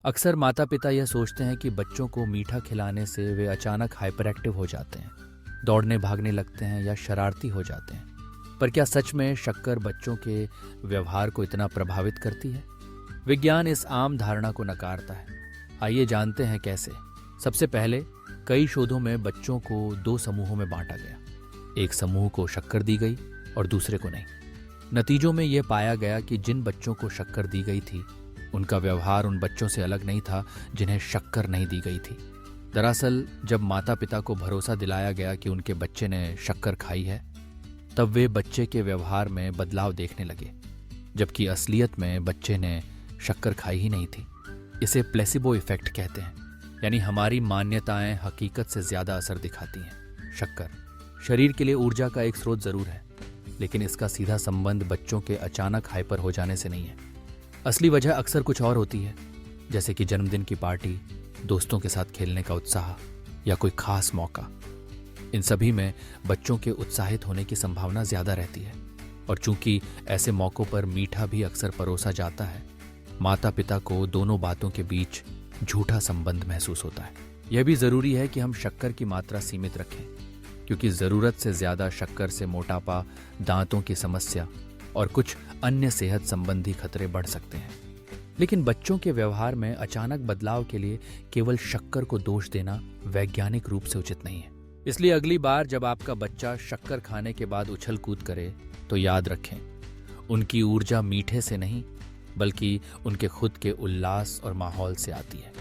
अक्सर माता पिता यह सोचते हैं कि बच्चों को मीठा खिलाने से वे अचानक हाइपर एक्टिव हो जाते हैं, दौड़ने भागने लगते हैं या शरारती हो जाते हैं। पर क्या सच में शक्कर बच्चों के व्यवहार को इतना प्रभावित करती है? विज्ञान इस आम धारणा को नकारता है। आइए जानते हैं कैसे। सबसे पहले, कई शोधों में बच्चों को दो समूहों में बांटा गया। एक समूह को शक्कर दी गई और दूसरे को नहीं। नतीजों में यह पाया गया कि जिन बच्चों को शक्कर दी गई थी, उनका व्यवहार उन बच्चों से अलग नहीं था जिन्हें शक्कर नहीं दी गई थी। दरअसल जब माता पिता को भरोसा दिलाया गया कि उनके बच्चे ने शक्कर खाई है, तब वे बच्चे के व्यवहार में बदलाव देखने लगे, जबकि असलियत में बच्चे ने शक्कर खाई ही नहीं थी। इसे प्लेसिबो इफेक्ट कहते हैं, यानी हमारी मान्यताएं हकीकत से ज्यादा असर दिखाती हैं। शक्कर शरीर के लिए ऊर्जा का एक स्रोत जरूर है, लेकिन इसका सीधा संबंध बच्चों के अचानक हाइपर हो जाने से नहीं है। असली वजह अक्सर कुछ और होती है, जैसे कि जन्मदिन की पार्टी, दोस्तों के साथ खेलने का उत्साह या कोई खास मौका। इन सभी में बच्चों के उत्साहित होने की संभावना ज्यादा रहती है, और चूंकि ऐसे मौकों पर मीठा भी अक्सर परोसा जाता है, माता पिता को दोनों बातों के बीच झूठा संबंध महसूस होता है। यह भी जरूरी है कि हम शक्कर की मात्रा सीमित रखें, क्योंकि जरूरत से ज्यादा शक्कर से मोटापा, दांतों की समस्या और कुछ अन्य सेहत संबंधी खतरे बढ़ सकते हैं। लेकिन बच्चों के व्यवहार में अचानक बदलाव के लिए केवल शक्कर को दोष देना वैज्ञानिक रूप से उचित नहीं है। इसलिए अगली बार जब आपका बच्चा शक्कर खाने के बाद उछल कूद करे, तो याद रखें, उनकी ऊर्जा मीठे से नहीं, बल्कि उनके खुद के उल्लास और माहौल से आती है।